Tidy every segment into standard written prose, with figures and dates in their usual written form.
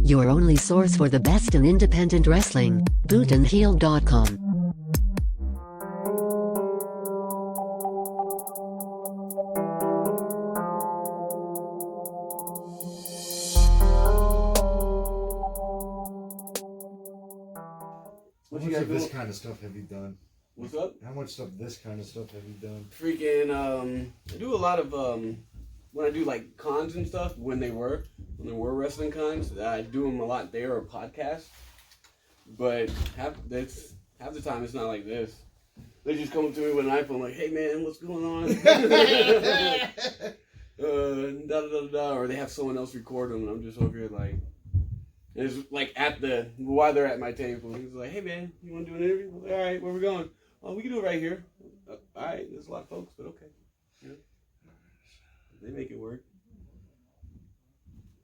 Your only source for the best in independent wrestling. bootandheel.com. How much of this kind of stuff have you done? What's up? How much of this kind of stuff have you done? Freaking, I do a lot of, when I do like cons and stuff, when there were wrestling cons, I do them a lot there or podcasts. But half the time it's not like this. They just come up to me with an iPhone like, hey man, what's going on? Da da da da. Or they have someone else record them and I'm just over here like, and it's like while they're at my table, he's like, hey man, you want to do an interview? Like, all right, where we going? Oh, we can do it right here. All right, there's a lot of folks, but okay. Yeah. They make it work.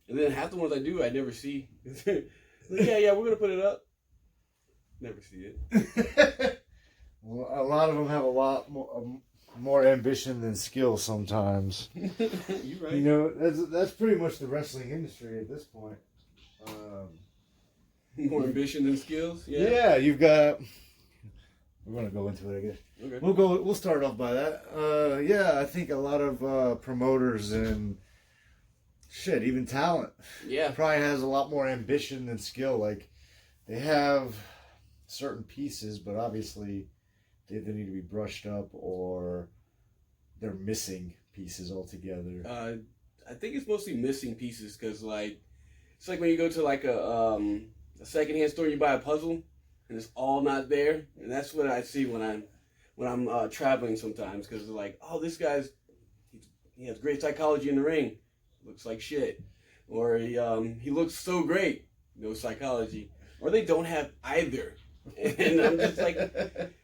And then half the ones I do, I never see. Like, yeah, we're going to put it up. Never see it. Well, a lot of them have a lot more ambition than skill sometimes. You're right. You know, that's pretty much the wrestling industry at this point. More ambition than skills? Yeah, you've got... We're going to go into it, I guess. Okay. We'll start off by that. Yeah, I think a lot of promoters and shit, even talent, probably has a lot more ambition than skill. Like, they have certain pieces, but obviously they either need to be brushed up or they're missing pieces altogether. I think it's mostly missing pieces because, like, it's like when you go to like a secondhand store, you buy a puzzle. And it's all not there, and that's what I see when I'm traveling sometimes. Because they're like, oh, this he has great psychology in the ring, looks like shit, or he looks so great, no psychology, or they don't have either. And I'm just like,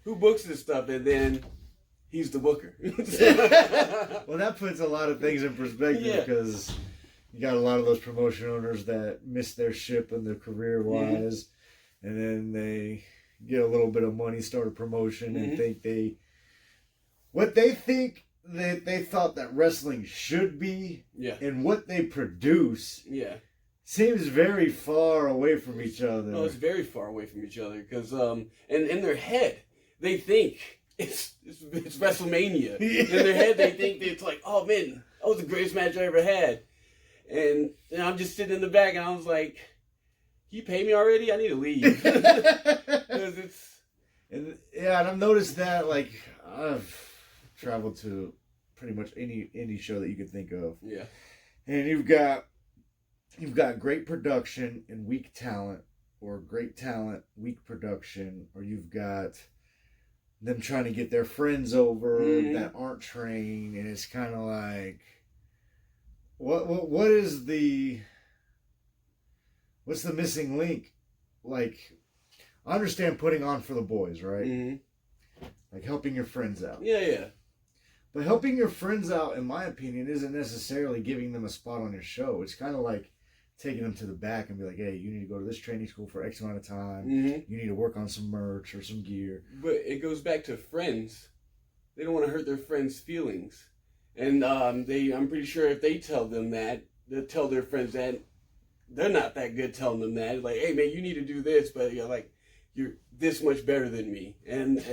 who books this stuff? And then he's the booker. Well, that puts a lot of things in perspective because you got a lot of those promotion owners that miss their ship in their career wise. Mm-hmm. And then they get a little bit of money, start a promotion, and think they thought that wrestling should be, and what they produce, seems very far away from each other. No, it's very far away from each other because, and in their head, they think it's WrestleMania. In their head, they think it's like, oh man, that was the greatest match I ever had, and I'm just sitting in the back, and I was like, you pay me already? I need to leave. And I've noticed that, like, I've traveled to pretty much any show that you could think of. Yeah. And you've got great production and weak talent, or great talent, weak production, or you've got them trying to get their friends over that aren't trained, and it's kind of like, what's the missing link? Like, I understand putting on for the boys, right? Mm-hmm. Like helping your friends out. Yeah. But helping your friends out, in my opinion, isn't necessarily giving them a spot on your show. It's kind of like taking them to the back and be like, hey, you need to go to this training school for X amount of time. Mm-hmm. You need to work on some merch or some gear. But it goes back to friends. They don't want to hurt their friends' feelings. And I'm pretty sure if they tell them that, they'll tell their friends that, they're not that good telling them that. Like, hey, man, you need to do this, but you're this much better than me. And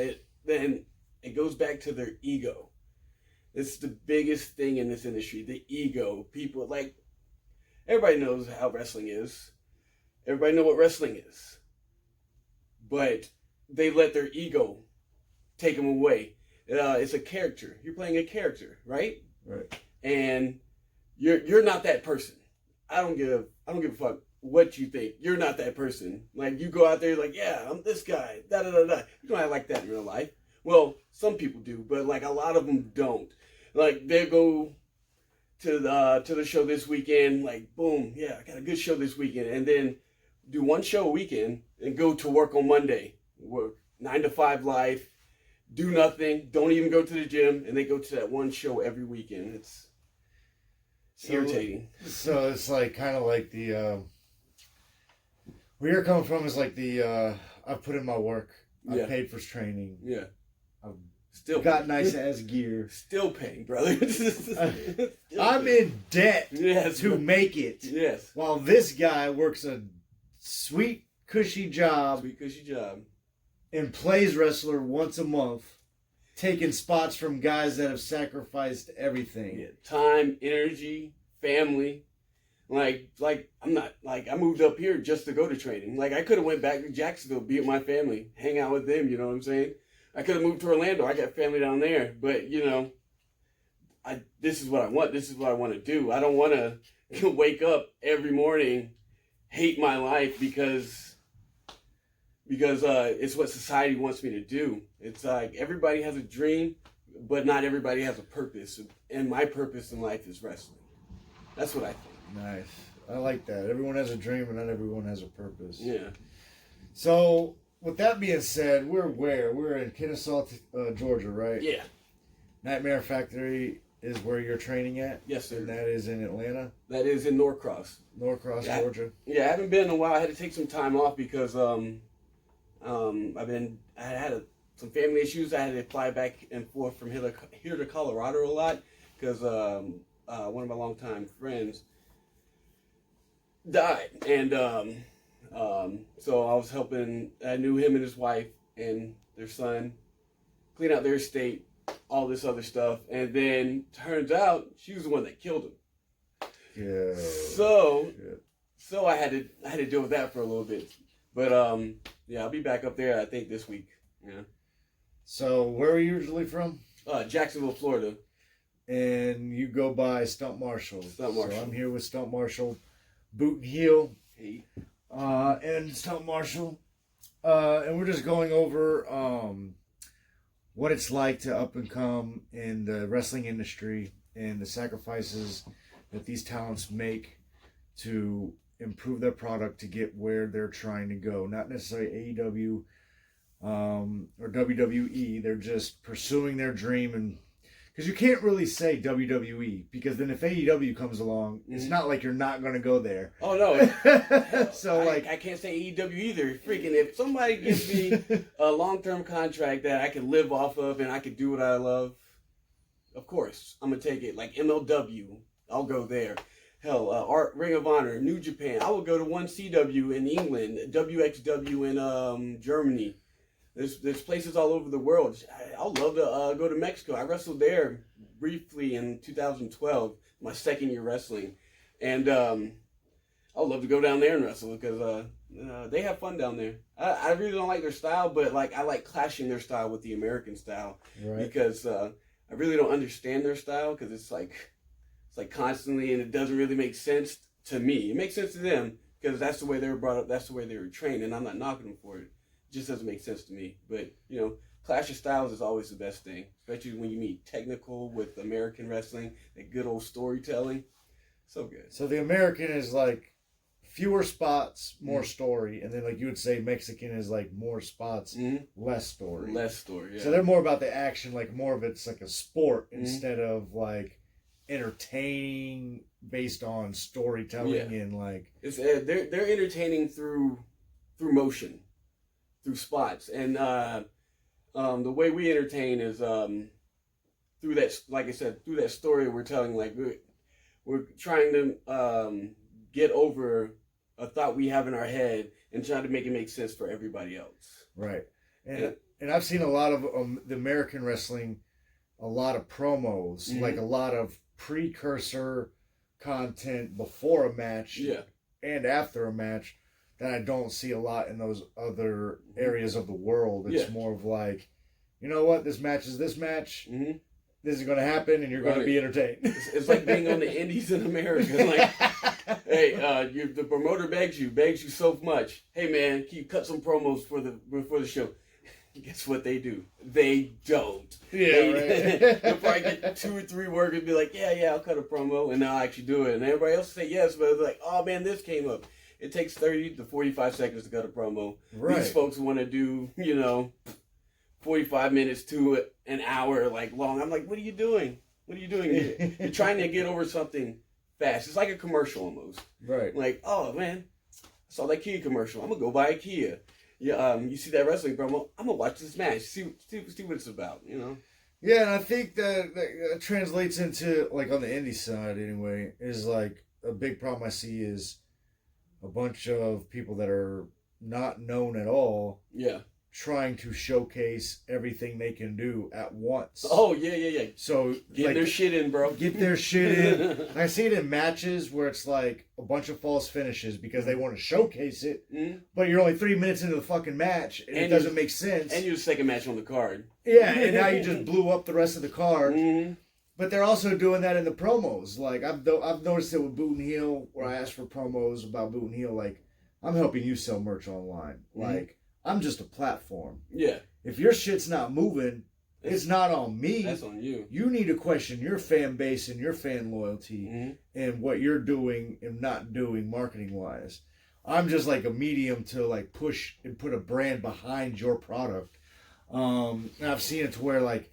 then it goes back to their ego. It's the biggest thing in this industry, the ego. People, like, everybody knows how wrestling is. Everybody know what wrestling is. But they let their ego take them away. It's a character. You're playing a character, right? Right. And you're not that person. I don't give a fuck what you think. You're not that person. Like, you go out there like, yeah, I'm this guy. Da da da da. You don't act like that in real life. Well, some people do, but like a lot of them don't. Like, they go to the show this weekend. Like, boom, yeah, I got a good show this weekend, and then do one show a weekend and go to work on Monday. Work 9 to 5 life. Do nothing. Don't even go to the gym, and they go to that one show every weekend. It's irritating. So it's like kind of like the where you're coming from is like the I've put in my work. I've paid for training. Yeah. I've still got nice ass gear. Still paying, brother. I'm in debt to make it. Yes. While this guy works a sweet, cushy job. And plays wrestler once a month, taking spots from guys that have sacrificed everything. Yeah, time, energy, family. Like I'm not like I moved up here just to go to training. Like I could have went back to Jacksonville, be with my family, hang out with them. You know what I'm saying? I could have moved to Orlando. I got family down there, but you know, this is what I want. This is what I want to do. I don't want to wake up every morning, hate my life because it's what society wants me to do. It's like everybody has a dream, but not everybody has a purpose. And my purpose in life is wrestling. That's what I think. Nice. I like that. Everyone has a dream, and not everyone has a purpose. Yeah. So, with that being said, we're where? We're in Kennesaw, Georgia, right? Yeah. Nightmare Factory is where you're training at? Yes, sir. And that is in Atlanta? That is in Norcross. Norcross, yeah, Georgia? Yeah, I haven't been in a while. I had to take some time off because I had some family issues. I had to fly back and forth from here to Colorado a lot because one of my longtime friends died, and so I was helping. I knew him and his wife and their son clean out their estate, all this other stuff, and then turns out she was the one that killed him. Yeah. So I had to deal with that for a little bit, but yeah, I'll be back up there I think this week. Yeah. So where are you usually from? Jacksonville, Florida. And you go by Stunt Marshall. Stunt Marshall. So I'm here with Stunt Marshall, Boot and Heel. Hey. And Stunt Marshall. And we're just going over what it's like to up and come in the wrestling industry and the sacrifices that these talents make to improve their product to get where they're trying to go. Not necessarily AEW or WWE. They're just pursuing their dream, and because you can't really say WWE, because then if AEW comes along, it's not like you're not going to go there. Oh no. So I can't say AEW either. Freaking if somebody gives me a long-term contract that I can live off of and I can do what I love, of course I'm gonna take it. Like MLW, I'll go there. Hell, Ring of Honor, New Japan. I will go to 1CW in England, WXW in Germany. There's places all over the world. I'll love to go to Mexico. I wrestled there briefly in 2012, my second year wrestling. And I'd love to go down there and wrestle because they have fun down there. I really don't like their style, but I like clashing their style with the American style. Right. Because I really don't understand their style because it's like constantly, and it doesn't really make sense to me. It makes sense to them because that's the way they were brought up, that's the way they were trained, and I'm not knocking them for it. It just doesn't make sense to me. But, clash of styles is always the best thing, especially when you meet technical with American wrestling, that good old storytelling. So good. So the American is like fewer spots, more story, and then like you would say Mexican is like more spots, less story. Less story, yeah. So they're more about the action, like more of it's like a sport instead of like entertaining based on storytelling and like it's they're entertaining through motion, through spots, and the way we entertain is through that, like I said, through that story we're telling. Like we're trying to get over a thought we have in our head and try to make it make sense for everybody else. Right, and I've seen a lot of the American wrestling, a lot of promos, like a lot of precursor content before a match and after a match that I don't see a lot in those other areas of the world. It's more of like, you know what, this match is this match. This is going to happen, and you're going to be entertained. It's like being on the indies in America. Like, hey, the promoter begs you so much. Hey, man, can you cut some promos before the show? Guess what they do? They don't. Yeah, They'll probably get 2 or 3 workers and be like, yeah, I'll cut a promo, and I'll actually do it. And everybody else will say yes, but it's like, oh, man, this came up. It takes 30 to 45 seconds to cut a promo. Right. These folks want to do, 45 minutes to an hour, long. I'm like, what are you doing? What are you doing? You're trying to get over something fast. It's like a commercial almost. Right. Like, oh, man, I saw that Kia commercial. I'm going to go buy a Kia. Yeah, you see that wrestling promo, I'm going to watch this match, see what it's about, Yeah, and I think that translates into, on the indie side anyway, is, a big problem I see is a bunch of people that are not known at all. Yeah. Trying to showcase everything they can do at once. Oh, yeah. So get their shit in, bro. Get their shit in. I see it in matches where it's like a bunch of false finishes because they want to showcase it, but you're only 3 minutes into the fucking match and it doesn't make sense. And you're the second match on the card. Yeah, and now you just blew up the rest of the card. But they're also doing that in the promos. Like I've noticed it with Boot and Heel, where I asked for promos about Boot and Heel. Like, I'm helping you sell merch online. Like, I'm just a platform. Yeah. If your shit's not moving, it's not on me. That's on you. You need to question your fan base and your fan loyalty and what you're doing and not doing marketing wise. I'm just like a medium to like push and put a brand behind your product. And I've seen it to where like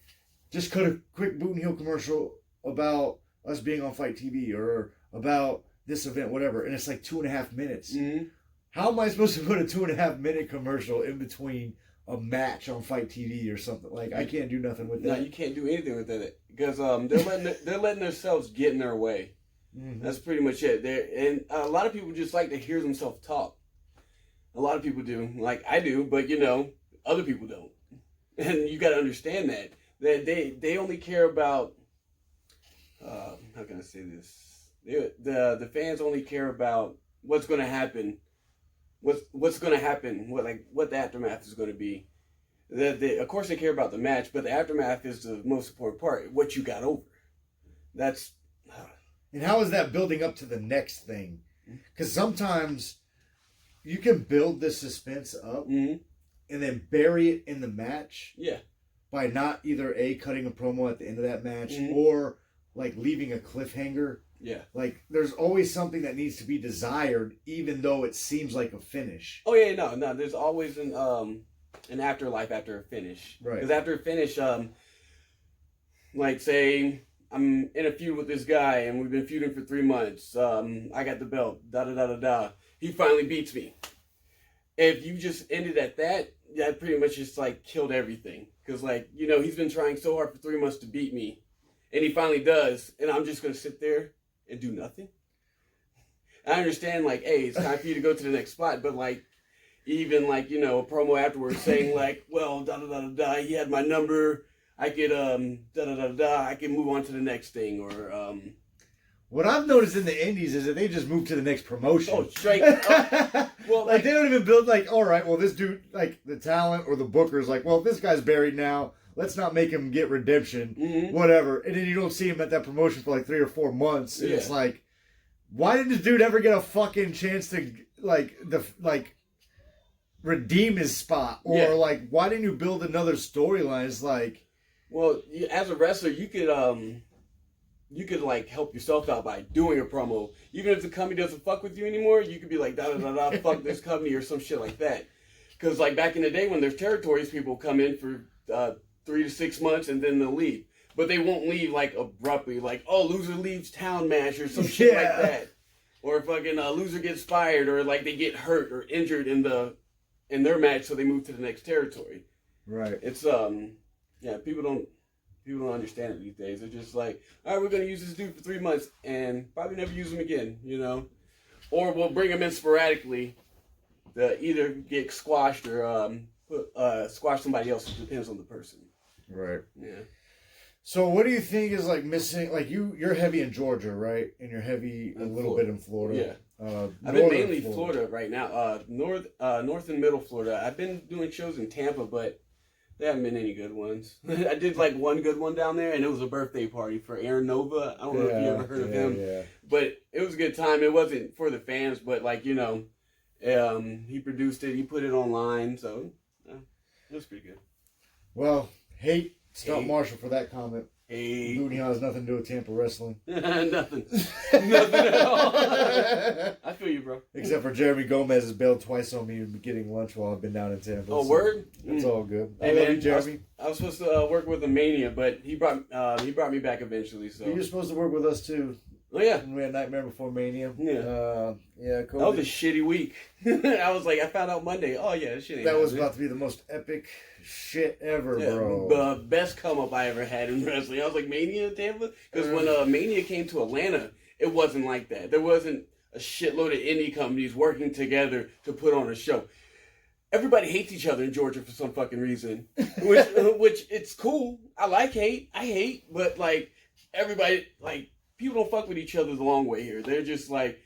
just cut a quick Boot and Heel commercial about us being on Fight TV or about this event, whatever, and it's like 2.5 minutes. How am I supposed to put a 2.5 minute commercial in between a match on Fight TV or something? Like, I can't do nothing with that. No, you can't do anything with that because they're letting themselves get in their way. That's pretty much it. And a lot of people just like to hear themselves talk. A lot of people do, like I do, but other people don't. And you got to understand that they only care about how can I say this? The fans only care about what's going to happen. What's going to happen? What the aftermath is going to be. Of course, they care about the match, but the aftermath is the most important part. What you got over. That's. And how is that building up to the next thing? Because sometimes you can build the suspense up and then bury it in the match. Yeah. By not either cutting a promo at the end of that match or like leaving a cliffhanger. Yeah. Like, there's always something that needs to be desired, even though it seems like a finish. Oh, yeah, no. There's always an afterlife after a finish. Right. Because after a finish, like, say, I'm in a feud with this guy, and we've been feuding for 3 months. I got the belt, da-da-da-da-da. He finally beats me. If you just ended at that pretty much just, like, killed everything. Because, like, he's been trying so hard for 3 months to beat me. And he finally does. And I'm just going to sit there and do nothing. I understand, like, hey, it's time for you to go to the next spot, but like, even like, a promo afterwards saying like, well, da da da da da, he had my number, I could da da da da, I can move on to the next thing, or What I've noticed in the indies is that they just move to the next promotion. Oh, straight up. Well, like, they don't even build like, all right, well, this dude, like the talent or the booker's like, well, this guy's buried now. Let's not make him get redemption, whatever. And then you don't see him at that promotion for like 3 or 4 months. And it's like, why did this dude ever get a fucking chance to redeem his spot? Or like, why didn't you build another storyline? It's like, well, as a wrestler, you could like help yourself out by doing a promo. Even if the company doesn't fuck with you anymore, you could be like, da da da da, fuck this company or some shit like that. Because like back in the day when there's territories, people come in for 3 to 6 months and then they'll leave. But they won't leave like abruptly, like, oh, loser leaves town match or some shit like that. Or fucking loser gets fired or like they get hurt or injured in their match, so they move to the next territory. Right. It's people don't understand it these days. They're just like, all right, we're gonna use this dude for 3 months and probably never use him again, Or we'll bring him in sporadically to either get squashed or squash somebody else. It depends on the person. Right. Yeah. So what do you think is like missing? Like you're heavy in Georgia, right? And you're heavy a little bit in Florida. Yeah. I've been mainly Florida right now. North and Middle Florida. I've been doing shows in Tampa, but there haven't been any good ones. I did like one good one down there, and it was a birthday party for Aaron Nova. I don't know if you ever heard of him. Yeah. But it was a good time. It wasn't for the fans, but like he produced it. He put it online, so it was pretty good. Well, Stunt Marshall for that comment. Hey. Booty has nothing to do with Tampa wrestling. Nothing. Nothing at all. I feel you, bro. Except for Jeremy Gomez has bailed twice on me getting lunch while I've been down in Tampa. Oh, so word? It's all good. Hey, man, Jeremy. I was supposed to work with a Mania, but he brought me back eventually. So you were supposed to work with us too. Oh yeah. We had Nightmare Before Mania. Yeah. COVID. That was a shitty week. I found out Monday. Oh yeah, that shit ain't That was happening. about to be the most epic shit ever, yeah, bro. Best come up I ever had in wrestling. I was like, Mania in Tampa? Because when Mania came to Atlanta, it wasn't like that. There wasn't a shitload of indie companies working together to put on a show. Everybody hates each other in Georgia for some fucking reason, which it's cool. I like hate. I hate, but like everybody, like people don't fuck with each other the long way here. They're just like,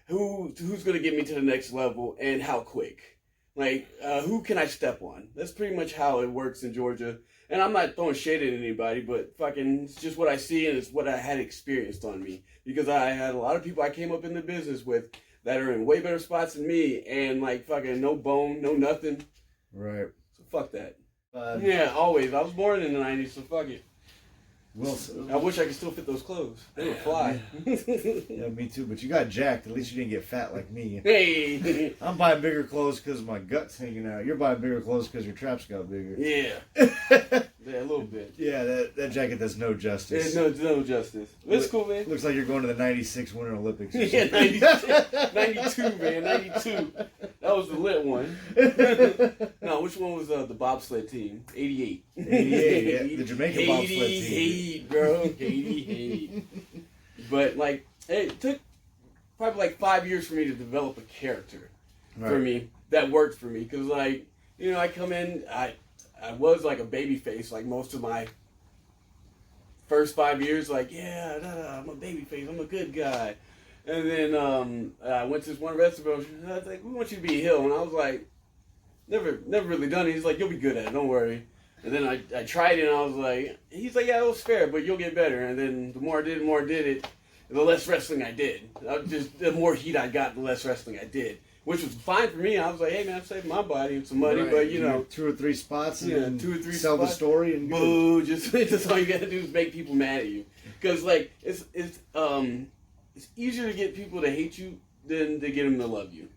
who's gonna get me to the next level and how quick? Like, who can I step on? That's pretty much how it works in Georgia. And I'm not throwing shade at anybody, but fucking, it's just what I see and it's what I had experienced on me. Because I had a lot of people I came up in the business with that are in way better spots than me, and like fucking no bone, no nothing. Right. So fuck that. Yeah, always. I was born in the 90s, so fuck it. Wilson. I wish I could still fit those clothes. They would fly. Yeah, me too. But you got jacked. At least you didn't get fat like me. Hey. I'm buying bigger clothes because my gut's hanging out. You're buying bigger clothes because your traps got bigger. Yeah. Yeah, a little bit. Yeah, that jacket does no justice. There's no justice. It's cool, man. Looks like you're going to the 96 Winter Olympics. Yeah, 92, man. 92. That was the lit one. No, which one was the bobsled team? 88. 88, yeah. The Jamaican bobsled team. Hate, bro. Hate. But, like, it took probably like 5 years for me to develop a character for me that worked for me. Because, like, you know, I come in, I was like a baby face, like most of my first 5 years, like, yeah, I'm a baby face, I'm a good guy. And then I went to this one restaurant, and I was like, we want you to be a heel. And I was like, never really done it. He's like, you'll be good at it, don't worry. And then I tried it, and I was like, he's like, yeah, it was fair, but you'll get better. And then the more I did it, the less wrestling I did. The more heat I got, the less wrestling I did. Which was fine for me. I was like, hey man, I'm saving my body and some money, but you know, 2 or 3 spots, and yeah, 2 or 3 sell spots. the story and boo. Just all you gotta do is make people mad at you, because like it's easier to get people to hate you than to get them to love you.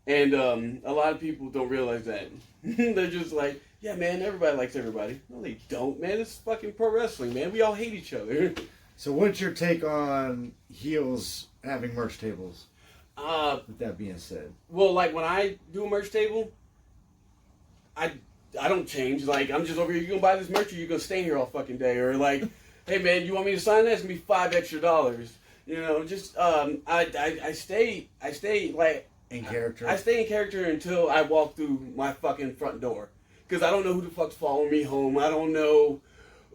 And a lot of people don't realize that. They're just like, yeah man, everybody likes everybody. No, they don't, man. It's fucking pro wrestling, man. We all hate each other. So what's your take on heels having merch tables? With that being said, well, like when I do a merch table, I don't change. Like I'm just over here. You gonna buy this merch, or you gonna stay here all fucking day? Or like, hey man, you want me to sign that? It's gonna be $5 extra. You know, just I stay like in character. I stay in character until I walk through my fucking front door, because I don't know who the fuck's following me home. I don't know.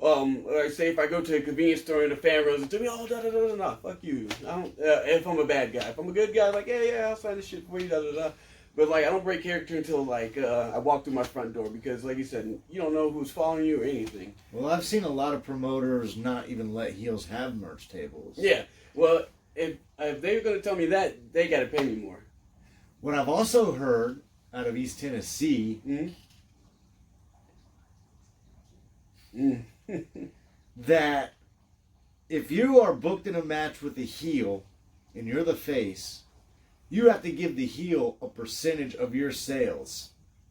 Like say if I go to a convenience store and the fan runs into me, no, fuck you. I don't. If I'm a bad guy, if I'm a good guy, like yeah, I'll sign this shit for you, But like I don't break character until like I walk through my front door, because like you said, you don't know who's following you or anything. Well, I've seen a lot of promoters not even let heels have merch tables. Yeah. Well, if they're gonna tell me that, they gotta pay me more. What I've also heard out of East Tennessee. That if you are booked in a match with a heel and you're the face, you have to give the heel a percentage of your sales.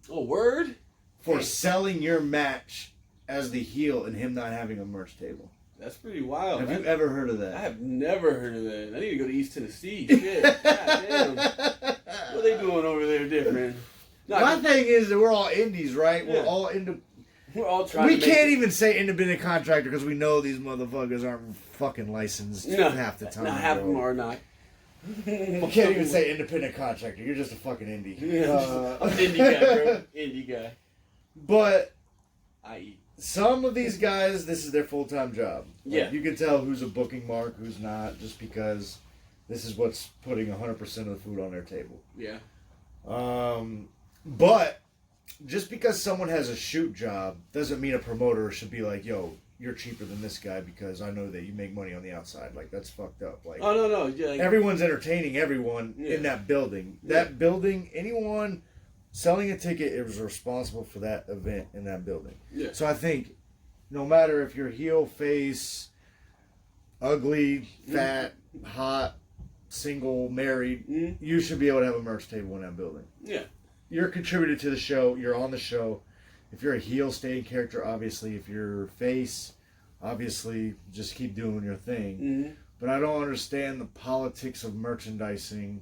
Oh, word? For selling your match as the heel and him not having a merch table. That's pretty wild. Have you ever heard of that? I have never heard of that. I need to go to East Tennessee. Shit. God damn. What are they doing over there different? My thing is that we're all indies, right? Yeah. We're all into... We're all trying. We can't even say independent contractor because we know these motherfuckers aren't fucking licensed half the time. Not half of them are not. You can't even say independent contractor. You're just a fucking indie. Yeah, I'm an indie guy, bro. Indie guy. But some of these guys, this is their full-time job. Like, you can tell who's a booking mark, who's not, just because this is what's putting 100% of the food on their table. Yeah. But just because someone has a shoot job doesn't mean a promoter should be like, yo, you're cheaper than this guy because I know that you make money on the outside. Like, that's fucked up. Like, oh, no. Yeah, like, everyone's entertaining everyone in that building. That building, anyone selling a ticket is responsible for that event in that building. Yeah. So I think no matter if you're heel, face, ugly, fat, hot, single, married, you should be able to have a merch table in that building. Yeah. You're contributed to the show. You're on the show. If you're a heel, stay in character, obviously. If you're face, obviously, just keep doing your thing. But I don't understand the politics of merchandising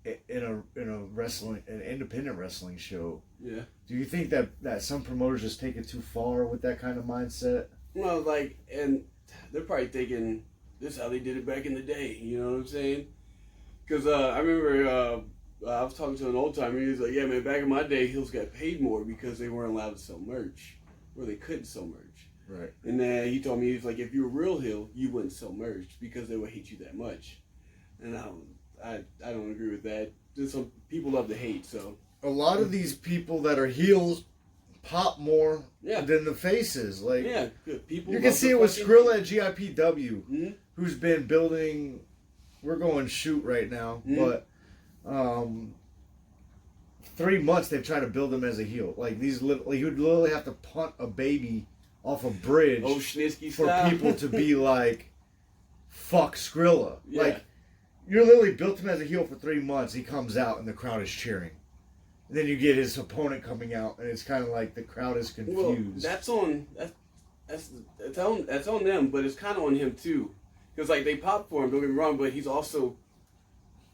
in an independent wrestling show. Yeah. Do you think that some promoters just take it too far with that kind of mindset? Well, like, and they're probably thinking, this is how they did it back in the day. You know what I'm saying? Because I remember I was talking to an old timer. He was like, "Yeah, man, back in my day, heels got paid more because they weren't allowed to sell merch, or they couldn't sell merch." Right. And then he told me, he was like, "If you were a real heel, you wouldn't sell merch because they would hate you that much." And I don't agree with that. Just some people love to hate, so. A lot of these people that are heels pop more than the faces. Like, people. You can see it with Skrilla at GIPW, who's been building. We're going shoot right now, but 3 months they've tried to build him as a heel. Like these, little, he would literally have to punt a baby off a bridge for people to be like, "Fuck Skrilla." Yeah. Like, you literally built him as a heel for 3 months. He comes out and the crowd is cheering. And then you get his opponent coming out, and it's kind of like the crowd is confused. Well, that's on them, but it's kind of on him too, because like they pop for him. Don't get me wrong, but he's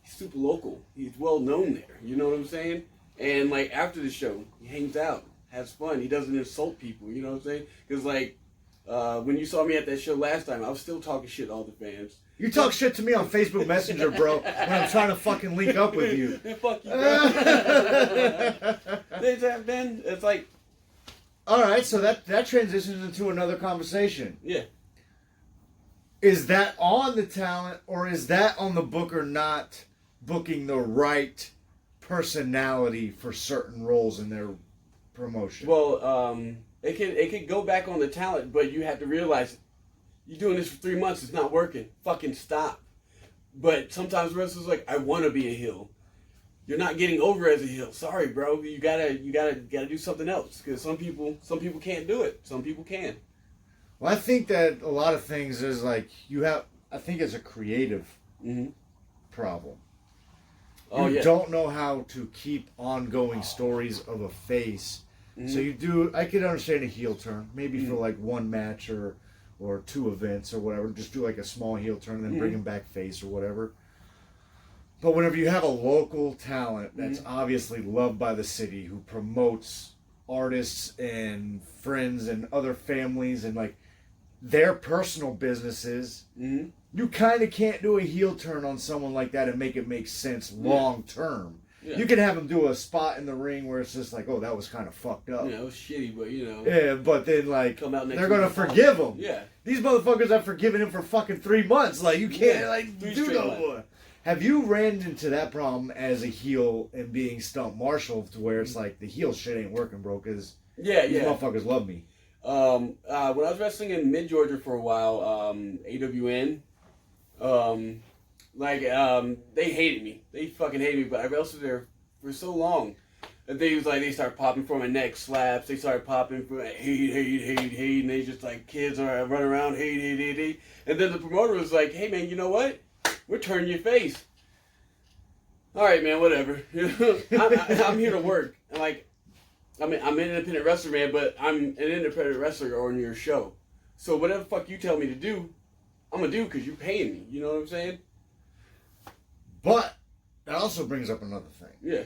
super local. He's well known there. You know what I'm saying? And like after the show, he hangs out, has fun. He doesn't insult people. You know what I'm saying? Because like when you saw me at that show last time, I was still talking shit to all the fans. You talk shit to me on Facebook Messenger, bro, when I'm trying to fucking link up with you. Fuck you, bro. It's like... Alright, so that transitions into another conversation. Yeah. Is that on the talent, or is that on the booker not booking the right personality for certain roles in their promotion? Well, it could go back on the talent, but you have to realize... You're doing this for 3 months. It's not working. Fucking stop. But sometimes wrestlers like, I want to be a heel. You're not getting over as a heel. Sorry, bro. You gotta do something else. Because some people can't do it. Some people can. Well, I think that a lot of things is like I think it's a creative problem. You don't know how to keep ongoing stories of a face. So you do. I could understand a heel turn, maybe for like one match or 2 events or whatever. Just do like a small heel turn and then bring him back face or whatever. But whenever you have a local talent that's obviously loved by the city, who promotes artists and friends and other families and like their personal businesses, you kind of can't do a heel turn on someone like that and make it make sense long term. Yeah. You can have them do a spot in the ring where it's just like, oh, that was kind of fucked up. Yeah, it was shitty, but you know. Yeah, but then like they're gonna forgive him. Yeah. These motherfuckers have forgiven him for fucking 3 months. Like you can't do no more. Have you ran into that problem as a heel and being Stunt Marshall to where it's like the heel shit ain't working, bro? Because these motherfuckers love me. When I was wrestling in Mid Georgia for a while, AWN. They hated me. They fucking hated me, but I wrestled there for so long. And they started popping for my neck slaps. They started popping for hate. And they just like kids are running around, hate. And then the promoter was like, hey man, you know what? We're turning your face. All right, man, whatever. I'm here to work. Like, I'm an independent wrestler, man, but I'm an independent wrestler on your show. So whatever the fuck you tell me to do, I'm gonna do because you're paying me. You know what I'm saying? But that also brings up another thing. Yeah.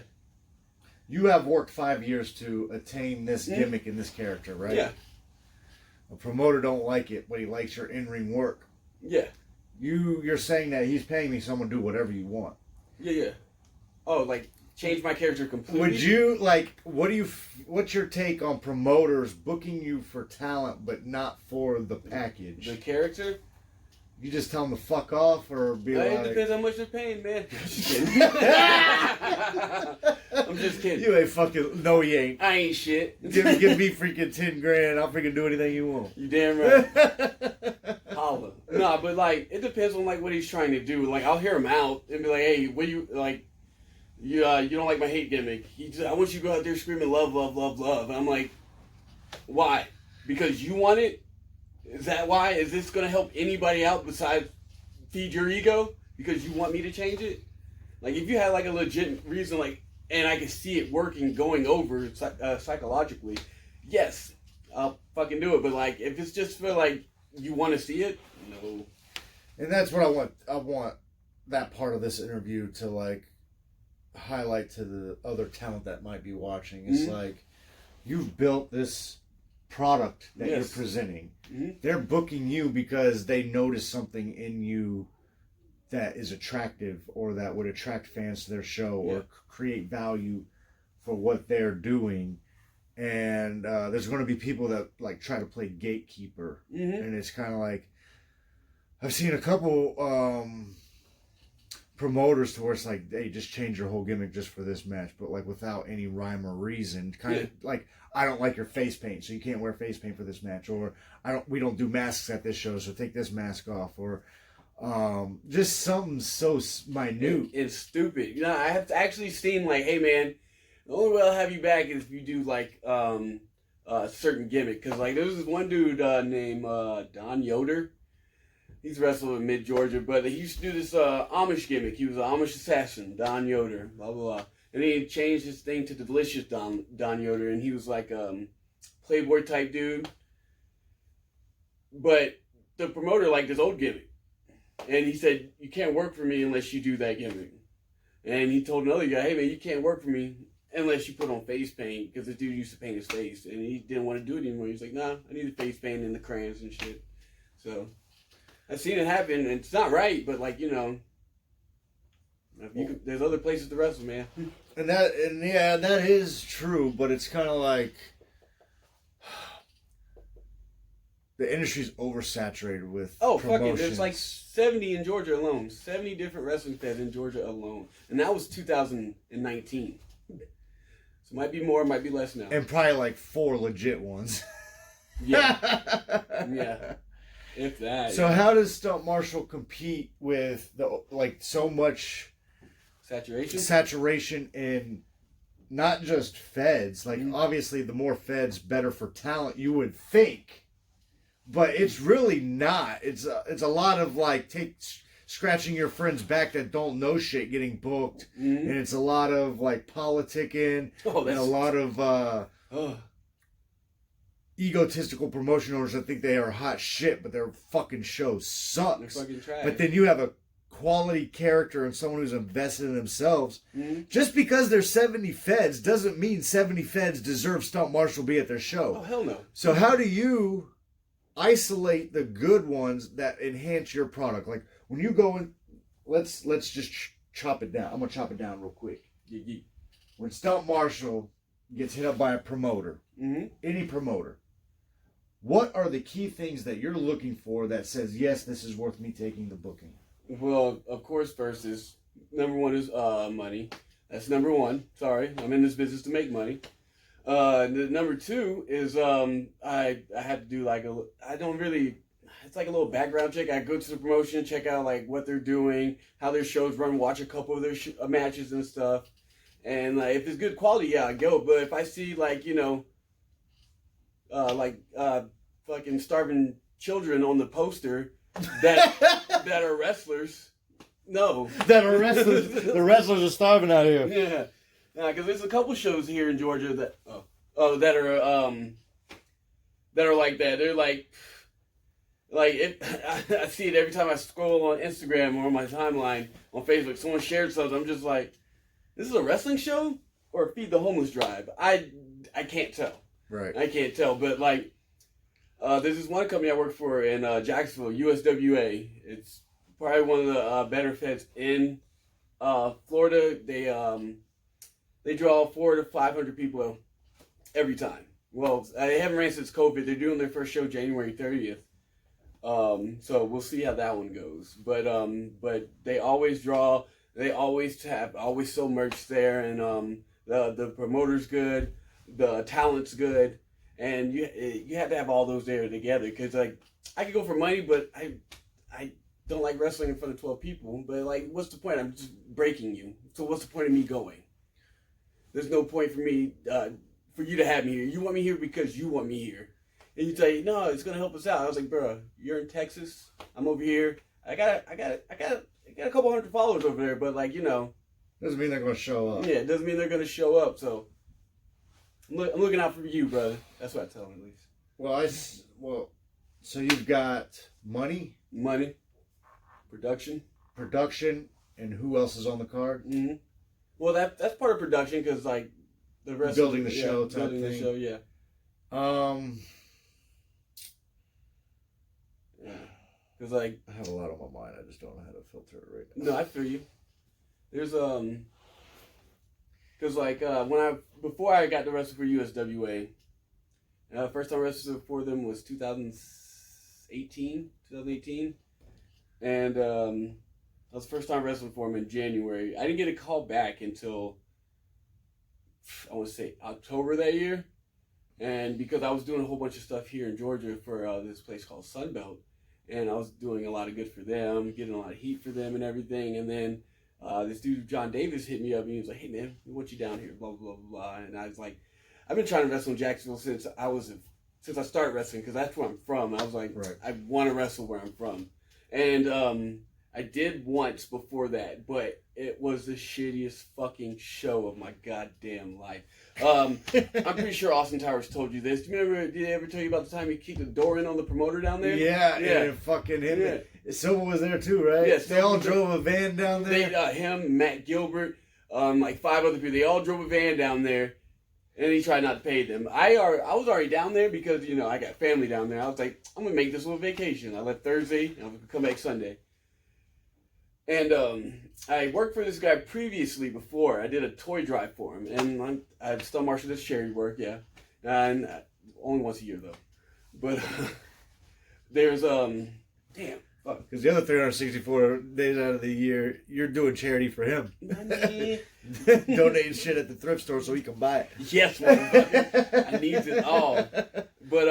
You have worked 5 years to attain this gimmick and this character, right? Yeah. A promoter don't like it, but he likes your in-ring work. Yeah. You're saying that he's paying me, so I'm gonna do whatever you want. Yeah. Oh, like change my character completely? Would you what's your take on promoters booking you for talent but not for the package? The character? You just tell them to fuck off or be like... It depends how much they're paying, man. I'm just kidding. I'm just kidding. You ain't fucking... No, he ain't. I ain't shit. Give me freaking 10 grand. I'll freaking do anything you want. You damn right. Holla. Nah, but like, it depends on like what he's trying to do. Like, I'll hear him out and be like, hey, what you... Like, you don't like my hate gimmick. I want you to go out there screaming love, love, love, love. And I'm like, why? Because you want it? Is that why? Is this going to help anybody out besides feed your ego? Because you want me to change it? Like, if you had, like, a legit reason, like, and I can see it working, going over psychologically, yes, I'll fucking do it. But, like, if it's just for, like, you want to see it, no. And that's what I want. I want that part of this interview to, like, highlight to the other talent that might be watching. It's like, you've built this product that you're presenting. They're booking you because they notice something in you that is attractive or that would attract fans to their show or create value for what they're doing. And there's going to be people that like try to play gatekeeper, and it's kind of like I've seen a couple promoters to where it's like, hey, just change your whole gimmick just for this match, but like without any rhyme or reason. Kind of like, I don't like your face paint, so you can't wear face paint for this match, or we don't do masks at this show, so take this mask off, or just something so minute and stupid. You know, I have actually seen like, hey man, the only way I'll have you back is if you do like a certain gimmick, because like there's this one dude named Don Yoder. He's wrestled in Mid Georgia, but he used to do this Amish gimmick. He was an Amish assassin, Don Yoder, blah blah blah. And then he changed his thing to Delicious Don Yoder, and he was like Playboy type dude. But the promoter liked his old gimmick, and he said, "You can't work for me unless you do that gimmick." And he told another guy, "Hey man, you can't work for me unless you put on face paint," because the dude used to paint his face, and he didn't want to do it anymore. He's like, "Nah, I need the face paint and the crayons and shit." So I've seen it happen, and it's not right, but like, you know, there's other places to wrestle, man. And that is true, but it's kind of like the industry's oversaturated with promotions. Fuck it, there's like 70 in Georgia alone, 70 different wrestling feds in Georgia alone, and that was 2019. So it might be more, might be less now, and probably like 4 legit ones. yeah. If that. So how does Stunt Marshall compete with the so much saturation in not just feds? Like obviously the more feds, better for talent, you would think, but it's really not. It's a lot of like scratching your friend's back that don't know shit getting booked, and it's a lot of like politicking and a lot of egotistical promotion owners that think they are hot shit, but their fucking show sucks. They're fucking trash. But then you have a quality character and someone who's invested in themselves. Just because there's 70 feds doesn't mean 70 feds deserve Stunt Marshall be at their show. Oh, hell no. So how do you isolate the good ones that enhance your product? Like when you go in, let's just chop it down. I'm going to chop it down real quick. When Stunt Marshall gets hit up by a promoter, any promoter, what are the key things that you're looking for that says, yes, this is worth me taking the booking? Well, of course, first is, number one is money. That's number one. Sorry, I'm in this business to make money. The number two is I had to do like it's like a little background check. I go to the promotion, check out like what they're doing, how their shows run, watch a couple of their matches and stuff. And like if it's good quality, yeah, I go. But if I see like, you know, fucking starving children on the poster that are wrestlers, no. That are wrestlers. The wrestlers are starving out here. Yeah, because there's a couple shows here in Georgia that that are like that. They're like I see it every time I scroll on Instagram or on my timeline on Facebook. Someone shared something. I'm just like, this is a wrestling show or a Feed the Homeless drive? I can't tell. Right. I can't tell, but like, there's this one company I work for in Jacksonville, USWA. It's probably one of the better feds in Florida. They draw 400 to 500 people every time. Well, they haven't ran since COVID. They're doing their first show January 30th. So we'll see how that one goes. But they always draw. They always sell merch there, and the promoter's good, the talent's good, and you have to have all those there together. Because like I could go for money, but I don't like wrestling in front of 12 people. But like, what's the point? I'm just breaking you. So what's the point of me going? There's no point for me for you to have me here. You want me here because you want me here. And you say, no, it's gonna help us out. I was like, bro, you're in Texas. I'm over here. I got a couple hundred followers over there, but like, you know, doesn't mean they're gonna show up. Yeah, it doesn't mean they're gonna show up. So I'm looking out for you, brother. That's what I tell them at least. So you've got money, production, and who else is on the card? Mm-hmm. Well, that's part of production because like the rest building the show, yeah. Because, like... I have a lot on my mind. I just don't know how to filter it right now. No, I feel you. There's, Because, like, before I got to wrestle for USWA, first time I wrestled for them was 2018. And that was the first time wrestling for them in January. I didn't get a call back until, I want to say, October that year. And because I was doing a whole bunch of stuff here in Georgia for this place called Sunbelt, and I was doing a lot of good for them, getting a lot of heat for them and everything. And then this dude, John Davis, hit me up and he was like, "Hey man, we want you down here, blah, blah, blah, blah." And I was like, I've been trying to wrestle in Jacksonville since I started wrestling, because that's where I'm from. I was like, right. I want to wrestle where I'm from. And I did once before that, but it was the shittiest fucking show of my goddamn life. I'm pretty sure Austin Towers told you this. Did he ever tell you about the time he kicked the door in on the promoter down there? Yeah. And fucking him. Yeah. Silva was there too, right? Yes. They all drove a van down there. Him, Matt Gilbert, like 5 other people. They all drove a van down there, and he tried not to pay them. I was already down there because, you know, I got family down there. I was like, I'm going to make this little vacation. I left Thursday, and I'm going to come back Sunday. And I worked for this guy previously before. I did a toy drive for him. And I've Stunt Marshall does charity work, yeah. And only once a year, though. But there's, damn, fuck. Because the other 364 days out of the year, you're doing charity for him. Donating shit at the thrift store so he can buy it. Yes, motherfucker. I needs it all. But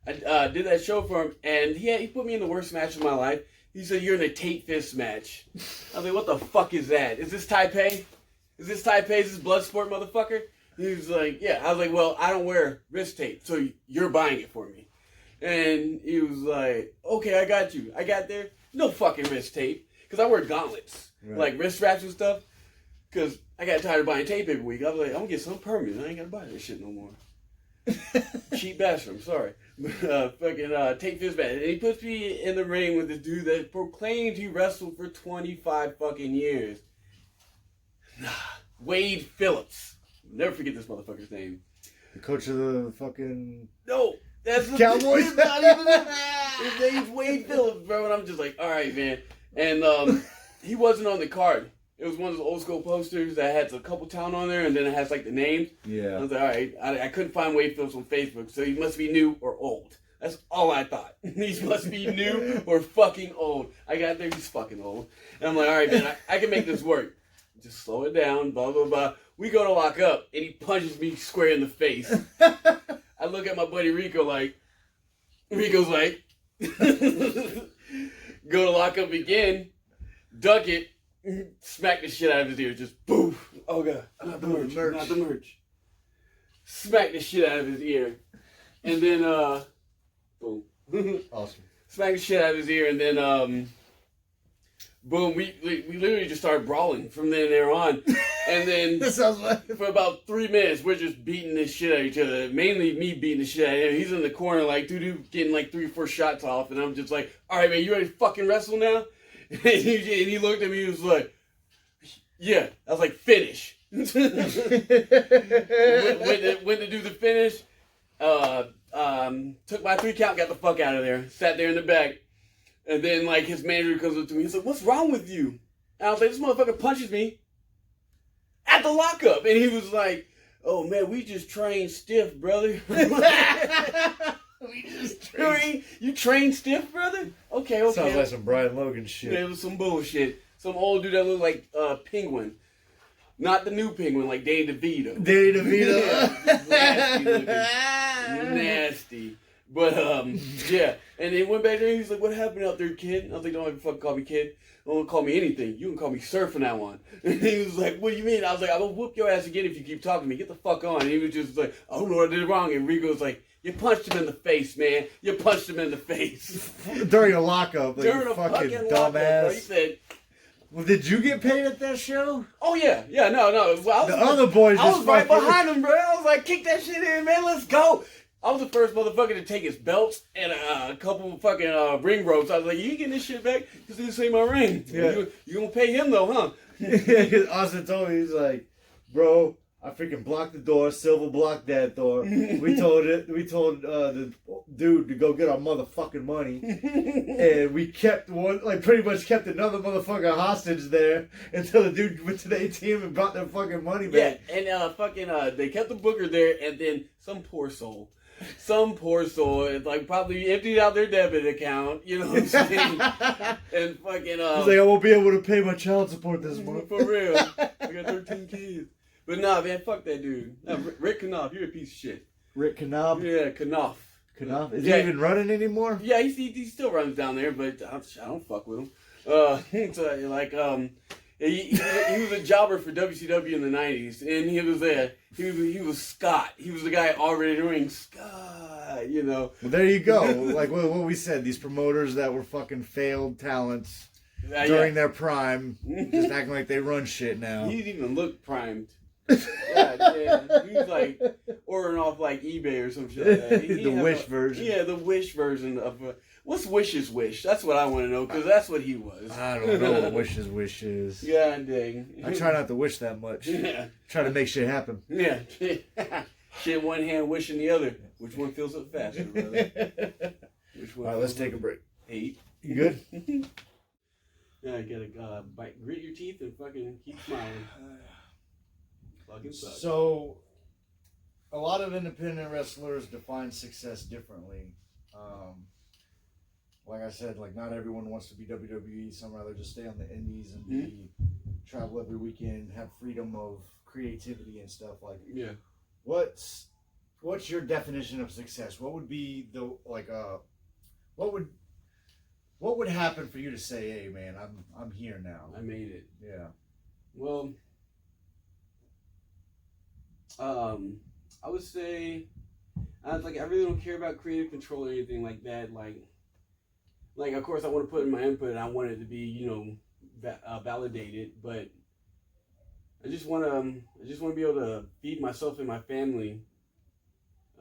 I did that show for him, and he put me in the worst match of my life. He said, "You're in a Tate Fist match." I was like, "What the fuck is that? Is this Taipei? Is this Bloodsport, motherfucker?" He was like, "Yeah." I was like, "Well, I don't wear wrist tape, so you're buying it for me." And he was like, "Okay, I got you." I got there, no fucking wrist tape, because I wear gauntlets, right. Like wrist straps and stuff, because I got tired of buying tape every week. I was like, I'm going to get something permanent. I ain't got to buy this shit no more. Cheap bastard, I'm sorry. Fucking Tate Fist match. And he puts me in the ring with this dude that proclaimed he wrestled for 25 fucking years. Wade Phillips. Never forget this motherfucker's name. The coach of the fucking... No, that's the Cowboys. His name's Wade Phillips, bro. And I'm just like, all right, man. And he wasn't on the card. It was one of those old school posters that had a couple town on there, and then it has like the names. Yeah. I was like, all right. I couldn't find Wade Phillips on Facebook, so he must be new or old. That's all I thought. He must be new or fucking old. I got there, he's fucking old. And I'm like, all right, man, I can make this work. Just slow it down, blah, blah, blah. We go to lock up, and he punches me square in the face. I look at my buddy Rico's like, go to lock up again, duck it, smack the shit out of his ear, just boom. Oh god, not the merch. Smack the shit out of his ear, and then boom. Awesome. Smack the shit out of his ear, and then boom. We literally just started brawling from there on, and then that sounds like... for about 3 minutes we're just beating this shit out of each other. Mainly me beating the shit out of him. He's in the corner like doo-doo, getting like 3 or 4 shots off, and I'm just like, all right, man, you ready to fucking wrestle now? And he looked at me, he was like, yeah. I was like, finish. Went to do the finish, took my 3 count, got the fuck out of there, sat there in the back, and then like his manager comes up to me, he's like, "What's wrong with you?" And I was like, "This motherfucker punches me at the lockup," and he was like, "Oh man, we just trained stiff, brother." We just trained. You trained stiff, brother? Okay. Sounds like some Brian Logan shit. Yeah, it was some bullshit. Some old dude that looked like Penguin. Not the new Penguin, like Danny DeVito. Yeah, nasty looking. Nasty. But, yeah. And then went back there and he's like, "What happened out there, kid?" And I was like, "Don't ever fucking call me kid. Don't call me anything. You can call me sir from now on." And he was like, "What do you mean?" I was like, "I will whoop your ass again if you keep talking to me. Get the fuck on." And he was just like, "I don't know what I did wrong." And Rico was like, "You punched him in the face, man. You punched him in the face." During a lockup. Like, During a fucking dumbass. He said, "Well, did you get paid at that show?" Oh, yeah. Yeah, no. Well, the other boys just I was right behind him, bro. I was like, "Kick that shit in, man. Let's go." I was the first motherfucker to take his belts and a couple of fucking ring ropes. I was like, "You ain't getting this shit back because this ain't my ring." Yeah. You gonna pay him, though, huh? Austin told me, he's like, "Bro, I freaking blocked the door. Silver blocked that door. We told the dude to go get our motherfucking money, and we kept pretty much kept another motherfucker hostage there until the dude went to the ATM and brought their fucking money back. Yeah, and they kept the booker there, and then some poor soul, probably emptied out their debit account. You know what I'm saying? And fucking he's like, I won't be able to pay my child support this month. For real. I got 13 kids. But nah, man, fuck that dude. Nah, Rick Knopf, you're a piece of shit. Rick Knopf? Yeah, Knopf. Knopf? Is he even running anymore? Yeah, he still runs down there, but I don't fuck with him. He was a jobber for WCW in the 90s, and he was Scott. He was the guy already doing Scott, you know. Well, there you go. Like what we said, these promoters that were fucking failed talents during their prime, just acting like they run shit now. He didn't even look primed. Yeah. He was like ordering off like eBay or some shit like that. The Wish version. Yeah, the Wish version of what's Wish's Wish? That's what I want to know, because that's what he was. I don't know what Wish's Wish is. God dang. I try not to wish that much. Yeah. Try to make shit happen. Yeah. Shit in one hand, wish in the other. Which one fills up faster, brother? All right, let's take a break. 8. You good? Yeah, you gotta grit your teeth and fucking keep smiling. So, a lot of independent wrestlers define success differently. Like I said, like not everyone wants to be WWE. Some rather just stay on the indies and travel every weekend, have freedom of creativity and stuff. Like, what's your definition of success? What would be what would happen for you to say, hey man, I'm here now. I made it. Yeah. Well, I would say, I really don't care about creative control or anything like that. Like of course I want to put in my input and I want it to be, you know, validated, but I just want to be able to feed myself and my family,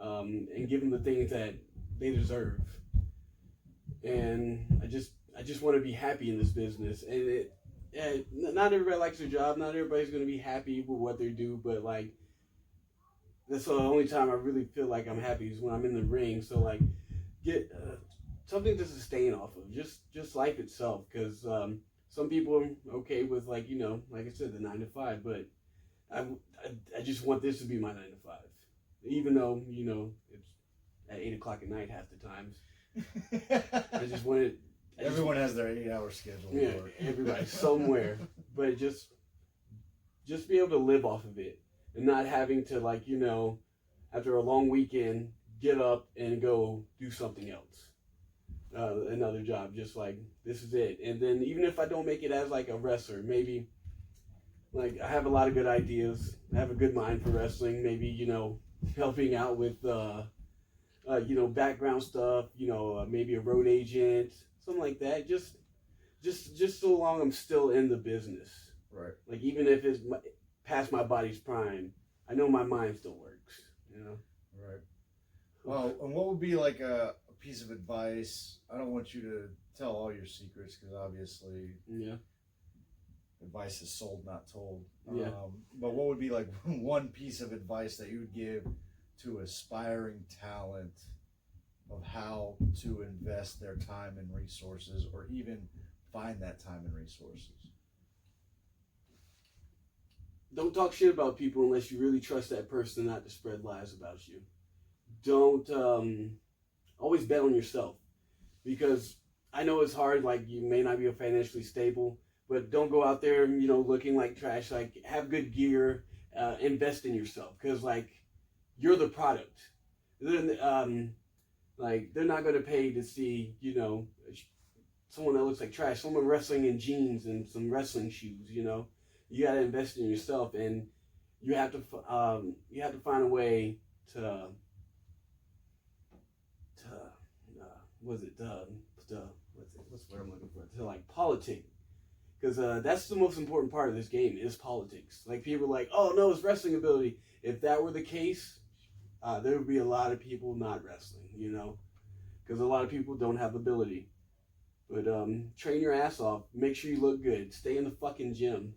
and give them the things that they deserve. And I just want to be happy in this business. And not everybody likes their job. Not everybody's going to be happy with what they do, but like, that's the only time I really feel like I'm happy is when I'm in the ring. So like, get something to sustain off of, just life itself. Because some people are okay with, like, you know, like I said, the 9 to 5, but I just want this to be my 9 to 5, even though, you know, it's at 8 o'clock at night half the times. I just want it. Everyone has their 8-hour schedule. Yeah, everybody somewhere, but just be able to live off of it. And not having to, like, you know, after a long weekend, get up and go do something else. Another job, just like, this is it. And then even if I don't make it as, like, a wrestler, maybe, like, I have a lot of good ideas. I have a good mind for wrestling. Maybe, you know, helping out with, you know, background stuff, you know, maybe a road agent, something like that. Just so long I'm still in the business. Right. Like, even if it's past my body's prime, I know my mind still works, you know? Right. Well, and what would be like a piece of advice? I don't want you to tell all your secrets because obviously advice is sold, not told. Yeah. But what would be like one piece of advice that you would give to aspiring talent of how to invest their time and resources, or even find that time and resources? Don't talk shit about people unless you really trust that person not to spread lies about you. Don't always bet on yourself, because I know it's hard. Like, you may not be financially stable, but don't go out there, you know, looking like trash. Like, have good gear, invest in yourself, because like, you're the product. Like, they're not going to pay to see, you know, someone that looks like trash, someone wrestling in jeans and some wrestling shoes. You know, you got to invest in yourself, and you have to find a way to what's the word I'm looking for? To like politic. Because that's the most important part of this game is politics. Like, people are like, oh no, it's wrestling ability. If that were the case, there would be a lot of people not wrestling, you know, because a lot of people don't have ability. But train your ass off. Make sure you look good. Stay in the fucking gym.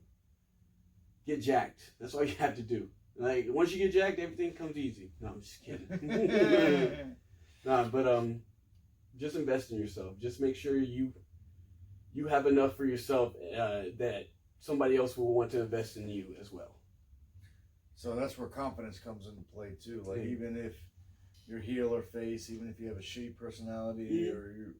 Get jacked. That's all you have to do. Like, once you get jacked, everything comes easy. No, I'm just kidding. Nah, but just invest in yourself. Just make sure you have enough for yourself that somebody else will want to invest in you as well. So that's where confidence comes into play too. Like even if you're heel or face, even if you have a shitty personality or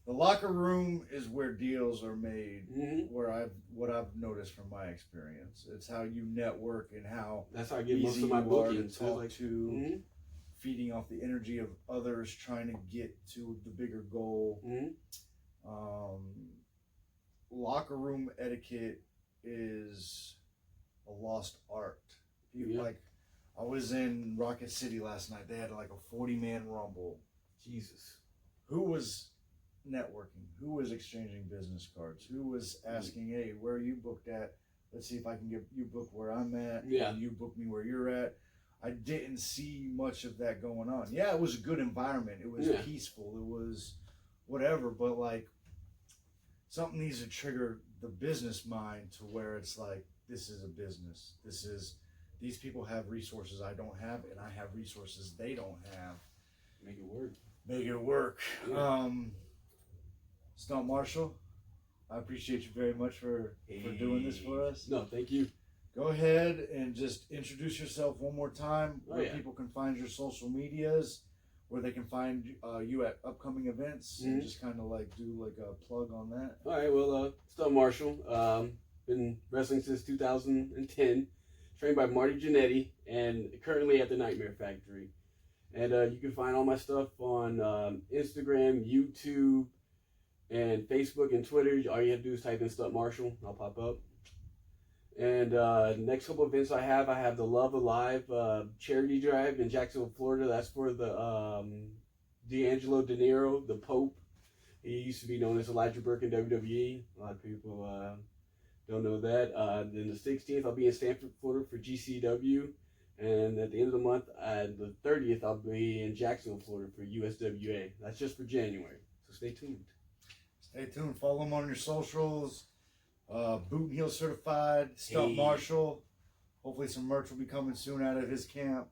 the locker room is where deals are made. What I've noticed from my experience, it's how you network and how that's how I get most of my bookings. Talk to, feeding off the energy of others, trying to get to the bigger goal. Locker room etiquette is a lost art. Like, I was in Rocket City last night. They had like a 40-man rumble. Jesus. Who was networking? Who was exchanging business cards? Who was asking, hey, where are you booked at? Let's see if I can get you booked where I'm at. Yeah. And you book me where you're at. I didn't see much of that going on. Yeah, it was a good environment. It was peaceful. It was whatever. But, like, something needs to trigger the business mind to where it's like, this is a business. These people have resources I don't have, and I have resources they don't have. Make it work. Make it work. Yeah. Stunt Marshall, I appreciate you very much for doing this for us. No, thank you. Go ahead and just introduce yourself one more time, where people can find your social medias, where they can find you at upcoming events, and just kind of like do like a plug on that. All right, well, Stunt Marshall, been wrestling since 2010, trained by Marty Jannetty, and currently at the Nightmare Factory. And you can find all my stuff on Instagram, YouTube, and Facebook and Twitter. All you have to do is type in Stunt Marshall. I'll pop up. And next couple events I have the Love Alive charity drive in Jacksonville, Florida. That's for the D'Angelo De Niro, the Pope. He used to be known as Elijah Burke in WWE. A lot of people don't know that. Then the 16th, I'll be in Stanford, Florida for GCW. And at the end of the month, the 30th, I'll be in Jacksonville, Florida for USWA. That's just for January. So stay tuned. Stay tuned. Follow him on your socials. Boot and Heel Certified, Stunt Marshall. Hopefully some merch will be coming soon out of his camp.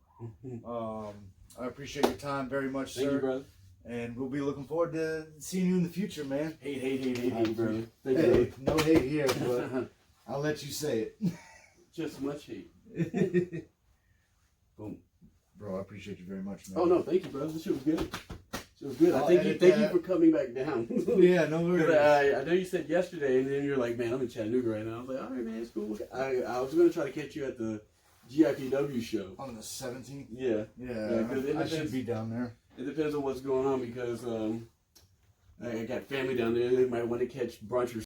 I appreciate your time very much, sir. Thank you, brother. And we'll be looking forward to seeing you in the future, man. Hate, brother. Hey, no hate here, but I'll let you say it. Just much hate. Boom. Bro, I appreciate you very much, man. Oh, no, thank you, brother. This shit was good. It was good. Thank you for coming back down. Yeah, no worries. I know you said yesterday, and then you're like, man, I'm in Chattanooga right now. I was like, all right, man, it's cool. I was going to try to catch you at the GIPW show. On the 17th? Yeah. Yeah, I should be down there. It depends on what's going on because I got family down there. They might want to catch brunch or